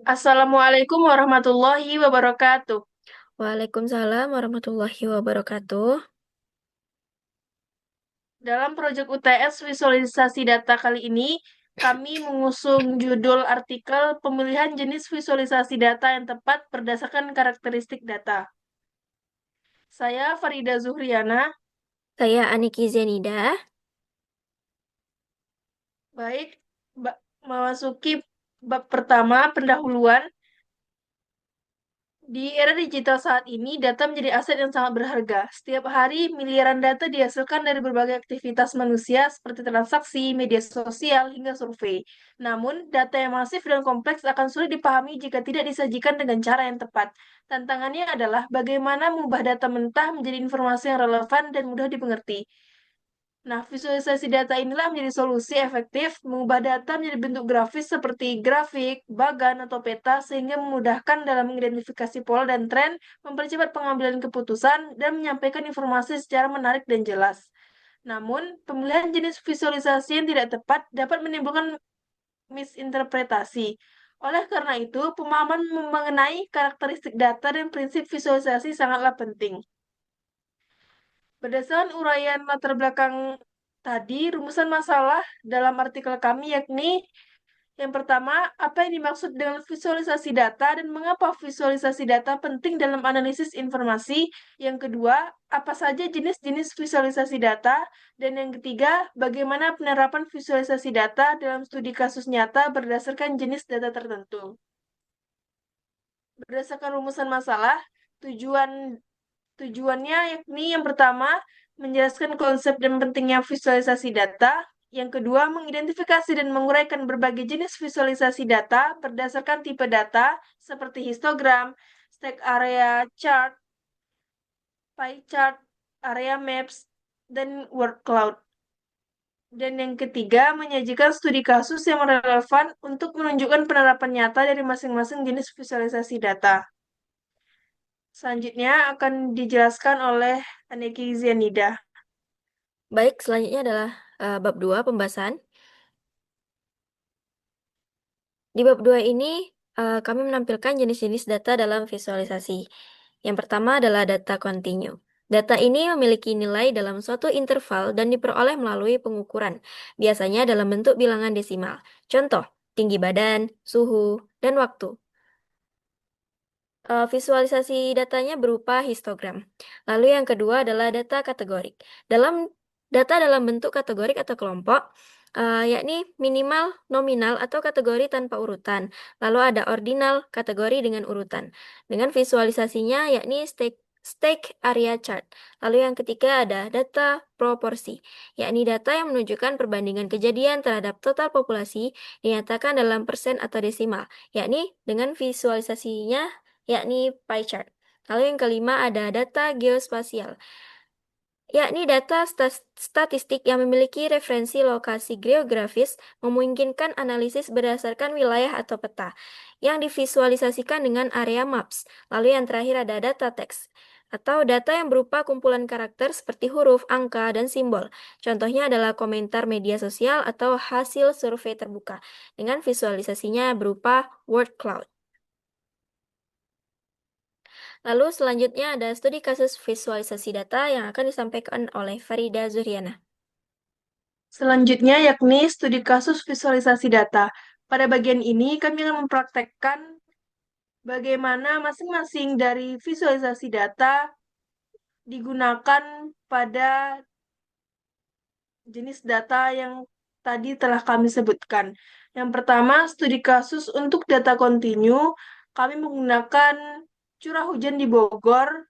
Assalamualaikum warahmatullahi wabarakatuh. Waalaikumsalam warahmatullahi wabarakatuh. Dalam proyek UTS visualisasi data kali ini, kami mengusung judul artikel pemilihan jenis visualisasi data yang tepat berdasarkan karakteristik data. Saya Farida Zuhriana. Saya Aniki Zenida. Baik, memasuki bab pertama, pendahuluan. Di era digital saat ini, data menjadi aset yang sangat berharga. Setiap hari, miliaran data dihasilkan dari berbagai aktivitas manusia seperti transaksi, media sosial, hingga survei. Namun, data yang masif dan kompleks akan sulit dipahami jika tidak disajikan dengan cara yang tepat. Tantangannya adalah bagaimana mengubah data mentah menjadi informasi yang relevan dan mudah dimengerti. Nah, visualisasi data inilah menjadi solusi efektif mengubah data menjadi bentuk grafis seperti grafik, bagan, atau peta sehingga memudahkan dalam mengidentifikasi pola dan tren, mempercepat pengambilan keputusan, dan menyampaikan informasi secara menarik dan jelas. Namun, pemilihan jenis visualisasi yang tidak tepat dapat menimbulkan misinterpretasi. Oleh karena itu, pemahaman mengenai karakteristik data dan prinsip visualisasi sangatlah penting. Berdasarkan uraian latar belakang tadi, rumusan masalah dalam artikel kami yakni yang pertama, apa yang dimaksud dengan visualisasi data dan mengapa visualisasi data penting dalam analisis informasi? Yang kedua, apa saja jenis-jenis visualisasi data? Dan yang ketiga, bagaimana penerapan visualisasi data dalam studi kasus nyata berdasarkan jenis data tertentu? Berdasarkan rumusan masalah, tujuan tujuannya yakni yang pertama, menjelaskan konsep dan pentingnya visualisasi data. Yang kedua, mengidentifikasi dan menguraikan berbagai jenis visualisasi data berdasarkan tipe data seperti histogram, stack area chart, pie chart, area maps, dan word cloud. Dan yang ketiga, menyajikan studi kasus yang relevan untuk menunjukkan penerapan nyata dari masing-masing jenis visualisasi data. Selanjutnya akan dijelaskan oleh Aneki Zianida. Baik, selanjutnya adalah bab 2 pembahasan. Di bab 2 ini kami menampilkan jenis-jenis data dalam visualisasi. Yang pertama adalah data kontinu. Data ini memiliki nilai dalam suatu interval dan diperoleh melalui pengukuran, biasanya dalam bentuk bilangan desimal. Contoh, tinggi badan, suhu, dan waktu. Visualisasi datanya berupa histogram. Lalu yang kedua adalah data kategorik. Data dalam bentuk kategorik atau kelompok, yakni minimal, nominal, atau kategori tanpa urutan. Lalu ada ordinal, kategori dengan urutan. Dengan visualisasinya yakni stake area chart. Lalu yang ketiga ada data proporsi, yakni data yang menunjukkan perbandingan kejadian terhadap total populasi dinyatakan dalam persen atau desimal, yakni dengan visualisasinya yakni pie chart. Lalu yang kelima ada data geospasial, yakni data statistik yang memiliki referensi lokasi geografis memungkinkan analisis berdasarkan wilayah atau peta, yang divisualisasikan dengan area maps. Lalu yang terakhir ada data teks, atau data yang berupa kumpulan karakter seperti huruf, angka, dan simbol. Contohnya adalah komentar media sosial atau hasil survei terbuka, dengan visualisasinya berupa word cloud. Lalu selanjutnya ada studi kasus visualisasi data yang akan disampaikan oleh Farida Zuhriana. Selanjutnya yakni studi kasus visualisasi data. Pada bagian ini kami akan mempraktekkan bagaimana masing-masing dari visualisasi data digunakan pada jenis data yang tadi telah kami sebutkan. Yang pertama, studi kasus untuk data kontinu, kami menggunakan curah hujan di Bogor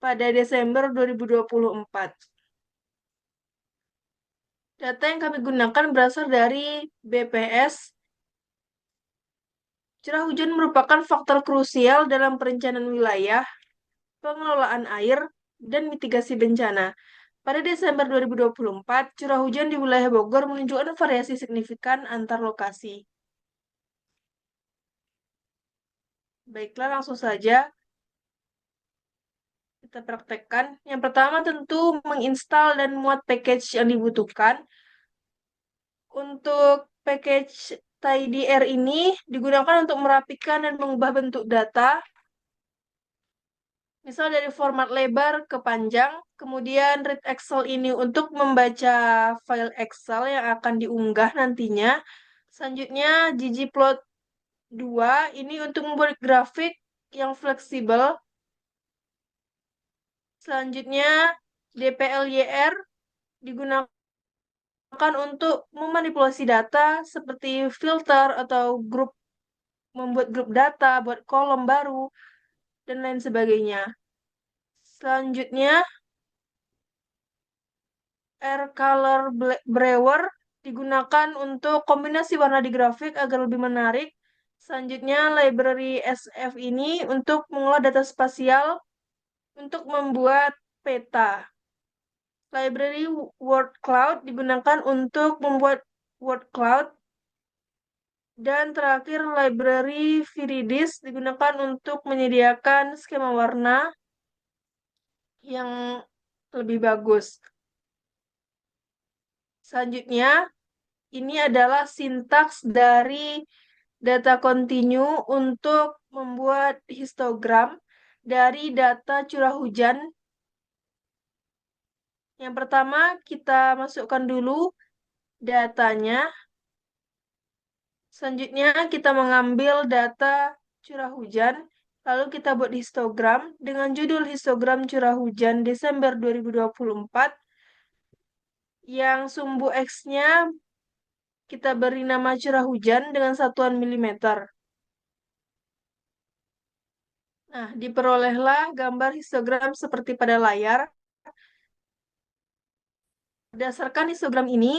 pada Desember 2024. Data yang kami gunakan berasal dari BPS. Curah hujan merupakan faktor krusial dalam perencanaan wilayah, pengelolaan air, dan mitigasi bencana. Pada Desember 2024, curah hujan di wilayah Bogor menunjukkan variasi signifikan antar lokasi. Baiklah, langsung saja kita praktekkan. Yang pertama tentu menginstal dan muat package yang dibutuhkan. Untuk package tidyr ini digunakan untuk merapikan dan mengubah bentuk data, misal dari format lebar ke panjang. Kemudian read Excel ini untuk membaca file Excel yang akan diunggah nantinya. Selanjutnya ggplot2 ini untuk membuat grafik yang fleksibel. Selanjutnya dplyr digunakan untuk memanipulasi data seperti filter atau membuat grup data, buat kolom baru, dan lain sebagainya. Selanjutnya, Air Color Brewer digunakan untuk kombinasi warna di grafik agar lebih menarik. Selanjutnya, library SF ini untuk mengolah data spasial untuk membuat peta. Library Word Cloud digunakan untuk membuat word cloud. Dan terakhir, library Viridis digunakan untuk menyediakan skema warna yang lebih bagus. Selanjutnya, ini adalah sintaks dari data continue untuk membuat histogram dari data curah hujan. Yang pertama, kita masukkan dulu datanya. Selanjutnya, kita mengambil data curah hujan, lalu kita buat histogram dengan judul histogram curah hujan Desember 2024, yang sumbu X-nya kita beri nama curah hujan dengan satuan milimeter. Nah, diperolehlah gambar histogram seperti pada layar. Berdasarkan histogram ini,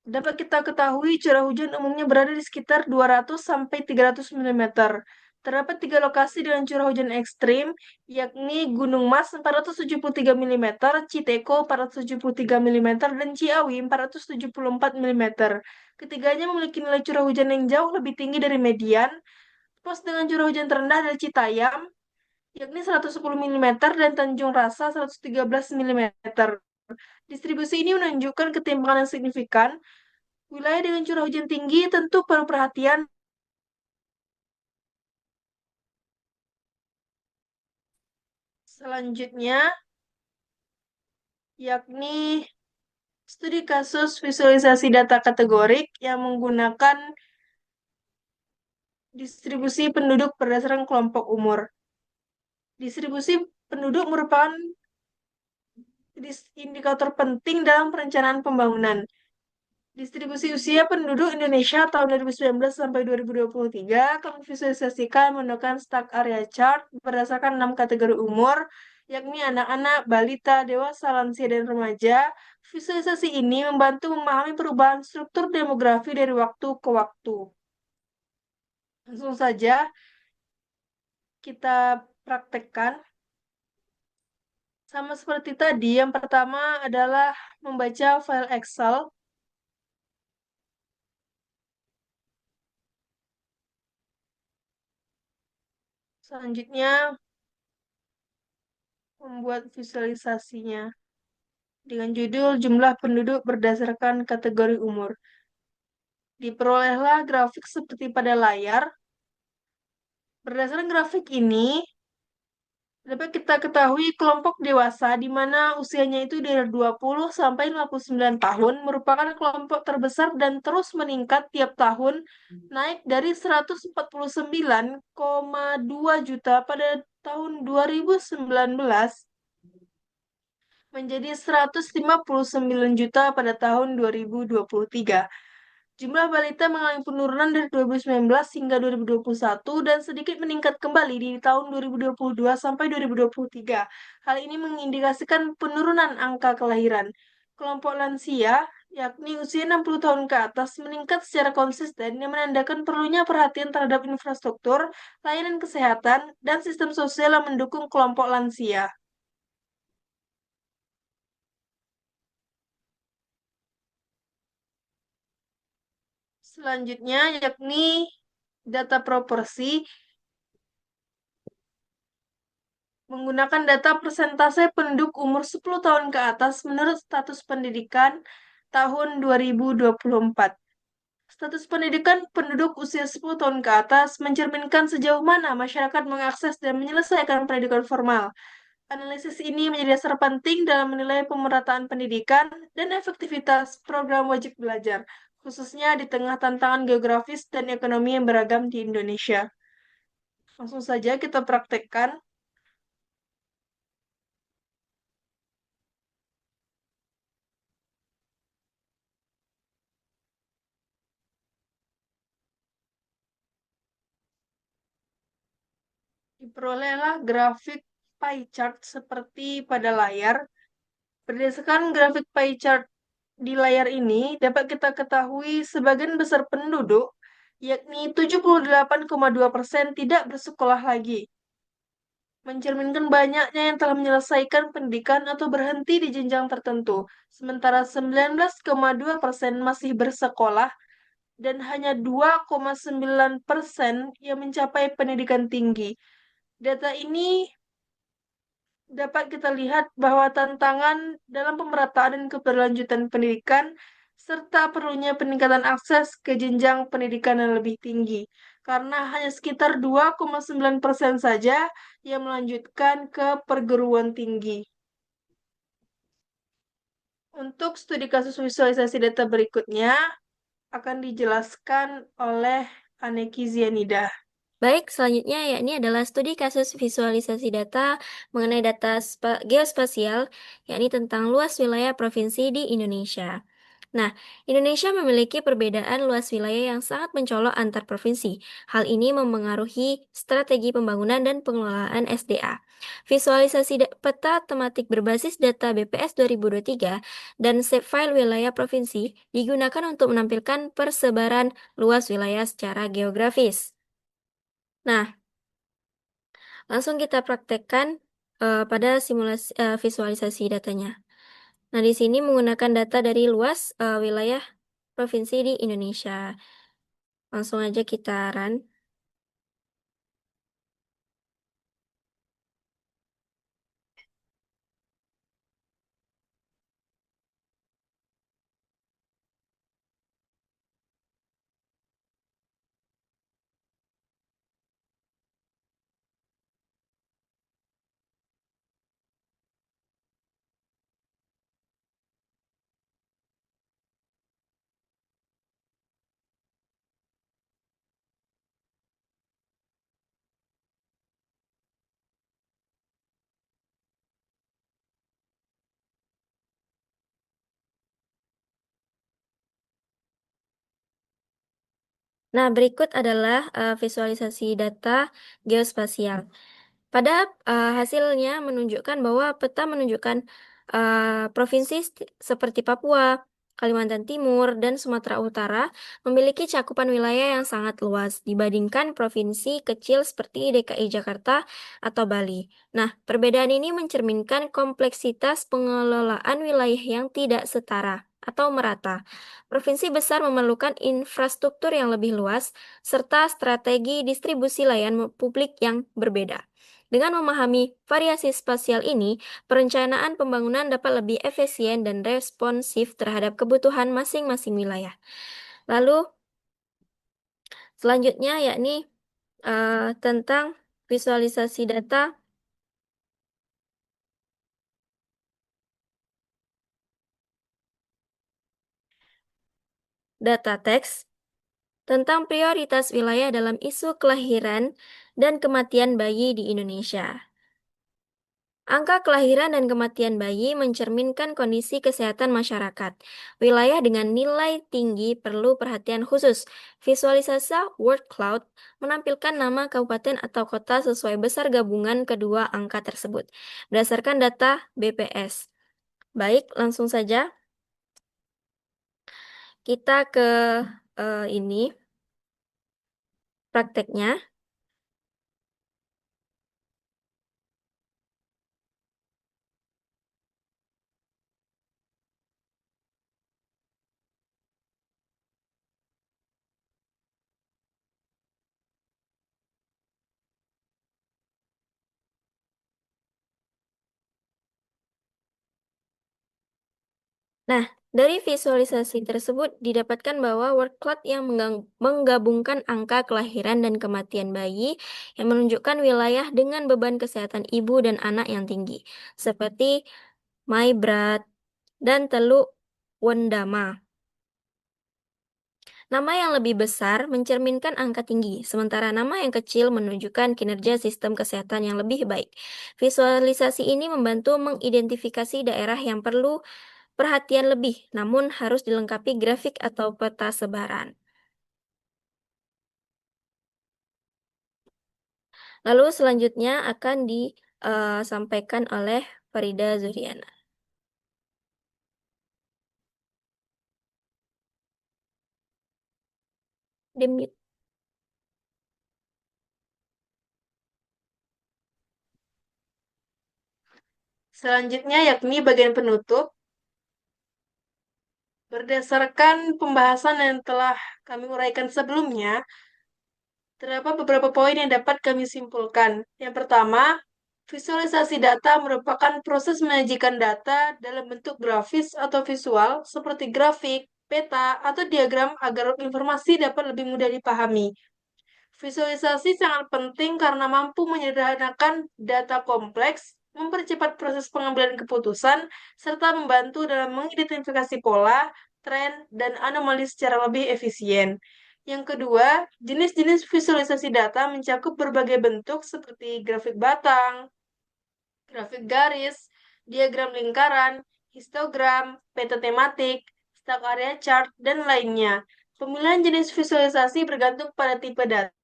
dapat kita ketahui curah hujan umumnya berada di sekitar 200 sampai 300 mm. Terdapat 3 lokasi dengan curah hujan ekstrim, yakni Gunung Mas 473 mm, Citeko 473 mm, dan Ciawi 474 mm. Ketiganya memiliki nilai curah hujan yang jauh lebih tinggi dari median. Pos dengan curah hujan terendah adalah Citayam, yakni 110 mm, dan Tanjung Rasa 113 mm. Distribusi ini menunjukkan ketimpangan yang signifikan. Wilayah dengan curah hujan tinggi tentu perlu perhatian. Selanjutnya, yakni studi kasus visualisasi data kategorik yang menggunakan distribusi penduduk berdasarkan kelompok umur. Distribusi penduduk merupakan indikator penting dalam perencanaan pembangunan. Distribusi usia penduduk Indonesia tahun 2019 sampai 2023 akan divisualisasikan menggunakan stack area chart berdasarkan 6 kategori umur, yakni anak-anak, balita, dewasa, lansia, dan remaja. Visualisasi ini membantu memahami perubahan struktur demografi dari waktu ke waktu. Langsung saja kita praktekkan. Sama seperti tadi, yang pertama adalah membaca file Excel. Selanjutnya, membuat visualisasinya dengan judul jumlah penduduk berdasarkan kategori umur. Diperolehlah grafik seperti pada layar. Berdasarkan grafik ini, dapat kita ketahui kelompok dewasa di mana usianya itu dari 20 sampai 59 tahun merupakan kelompok terbesar dan terus meningkat tiap tahun, naik dari 149,2 juta pada tahun 2019 menjadi 159 juta pada tahun 2023. Jumlah balita mengalami penurunan dari 2019 hingga 2021 dan sedikit meningkat kembali di tahun 2022 sampai 2023. Hal ini mengindikasikan penurunan angka kelahiran. Kelompok lansia, yakni usia 60 tahun ke atas, meningkat secara konsisten yang menandakan perlunya perhatian terhadap infrastruktur, layanan kesehatan, dan sistem sosial yang mendukung kelompok lansia. Selanjutnya, yakni data proporsi menggunakan data persentase penduduk umur 10 tahun ke atas menurut status pendidikan tahun 2024. Status pendidikan penduduk usia 10 tahun ke atas mencerminkan sejauh mana masyarakat mengakses dan menyelesaikan pendidikan formal. Analisis ini menjadi dasar penting dalam menilai pemerataan pendidikan dan efektivitas program wajib belajar, khususnya di tengah tantangan geografis dan ekonomi yang beragam di Indonesia. Langsung saja kita praktekkan. Diperolehlah grafik pie chart seperti pada layar. Berdasarkan grafik pie chart di layar ini, dapat kita ketahui sebagian besar penduduk, yakni 78,2% tidak bersekolah lagi, mencerminkan banyaknya yang telah menyelesaikan pendidikan atau berhenti di jenjang tertentu, sementara 19,2% masih bersekolah dan hanya 2,9% yang mencapai pendidikan tinggi. Data ini dapat kita lihat bahwa tantangan dalam pemerataan dan keberlanjutan pendidikan serta perlunya peningkatan akses ke jenjang pendidikan yang lebih tinggi, karena hanya sekitar 2,9% saja yang melanjutkan ke perguruan tinggi. Untuk studi kasus visualisasi data berikutnya akan dijelaskan oleh Aneki Zianida. Baik, selanjutnya yakni adalah studi kasus visualisasi data mengenai data geospasial, yakni tentang luas wilayah provinsi di Indonesia. Nah, Indonesia memiliki perbedaan luas wilayah yang sangat mencolok antar provinsi. Hal ini memengaruhi strategi pembangunan dan pengelolaan SDA. Visualisasi peta tematik berbasis data BPS 2023 dan shapefile wilayah provinsi digunakan untuk menampilkan persebaran luas wilayah secara geografis. Nah, langsung kita praktekkan pada simulasi visualisasi datanya. Nah, di sini menggunakan data dari luas wilayah provinsi di Indonesia. Langsung aja kita run. Nah, berikut adalah visualisasi data geospasial. Pada hasilnya menunjukkan bahwa peta menunjukkan provinsi seperti Papua, Kalimantan Timur, dan Sumatera Utara memiliki cakupan wilayah yang sangat luas dibandingkan provinsi kecil seperti DKI Jakarta atau Bali. Nah, perbedaan ini mencerminkan kompleksitas pengelolaan wilayah yang tidak setara atau merata. Provinsi besar memerlukan infrastruktur yang lebih luas serta strategi distribusi layanan publik yang berbeda. Dengan memahami variasi spasial ini, perencanaan pembangunan dapat lebih efisien dan responsif terhadap kebutuhan masing-masing wilayah. Lalu, selanjutnya yakni tentang visualisasi data teks tentang prioritas wilayah dalam isu kelahiran dan kematian bayi di Indonesia. Angka kelahiran dan kematian bayi mencerminkan kondisi kesehatan masyarakat. Wilayah dengan nilai tinggi perlu perhatian khusus. Visualisasi word cloud menampilkan nama kabupaten atau kota sesuai besar gabungan kedua angka tersebut, berdasarkan data BPS. Baik, langsung saja kita ke ini prakteknya. Nah, Dari visualisasi tersebut didapatkan bahwa word cloud yang menggabungkan angka kelahiran dan kematian bayi yang menunjukkan wilayah dengan beban kesehatan ibu dan anak yang tinggi, seperti Maibrat dan Teluk Wendama. Nama yang lebih besar mencerminkan angka tinggi, sementara nama yang kecil menunjukkan kinerja sistem kesehatan yang lebih baik. Visualisasi ini membantu mengidentifikasi daerah yang perlu perhatian lebih, namun harus dilengkapi grafik atau peta sebaran. Lalu selanjutnya akan disampaikan oleh Farida Zuriana. Di-mute. Selanjutnya yakni bagian penutup. Berdasarkan pembahasan yang telah kami uraikan sebelumnya, terdapat beberapa poin yang dapat kami simpulkan. Yang pertama, visualisasi data merupakan proses menyajikan data dalam bentuk grafis atau visual seperti grafik, peta, atau diagram agar informasi dapat lebih mudah dipahami. Visualisasi sangat penting karena mampu menyederhanakan data kompleks, mempercepat proses pengambilan keputusan, serta membantu dalam mengidentifikasi pola, tren, dan anomali secara lebih efisien. Yang kedua, jenis-jenis visualisasi data mencakup berbagai bentuk seperti grafik batang, grafik garis, diagram lingkaran, histogram, peta tematik, stack area chart, dan lainnya. Pemilihan jenis visualisasi bergantung pada tipe data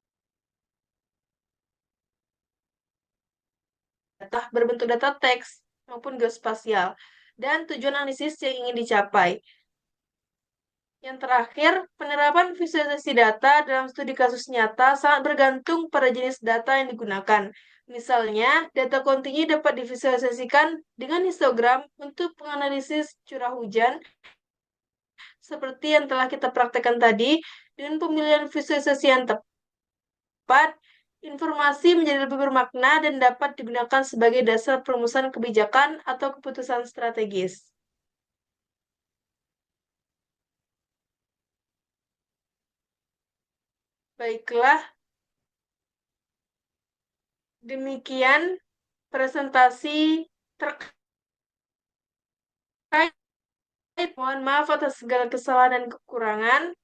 berbentuk data teks maupun geospasial, dan tujuan analisis yang ingin dicapai. Yang terakhir, penerapan visualisasi data dalam studi kasus nyata sangat bergantung pada jenis data yang digunakan. Misalnya, data kontinu dapat divisualisasikan dengan histogram untuk menganalisis curah hujan, seperti yang telah kita praktekkan tadi, dengan pemilihan visualisasi yang tepat, informasi menjadi lebih bermakna dan dapat digunakan sebagai dasar perumusan kebijakan atau keputusan strategis. Baiklah, demikian presentasi terkait. Mohon maaf atas segala kesalahan dan kekurangan.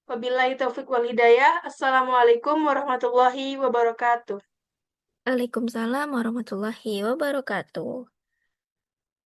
Wabillahi taufik wal hidayah. Assalamualaikum warahmatullahi wabarakatuh. Waalaikumsalam warahmatullahi wabarakatuh.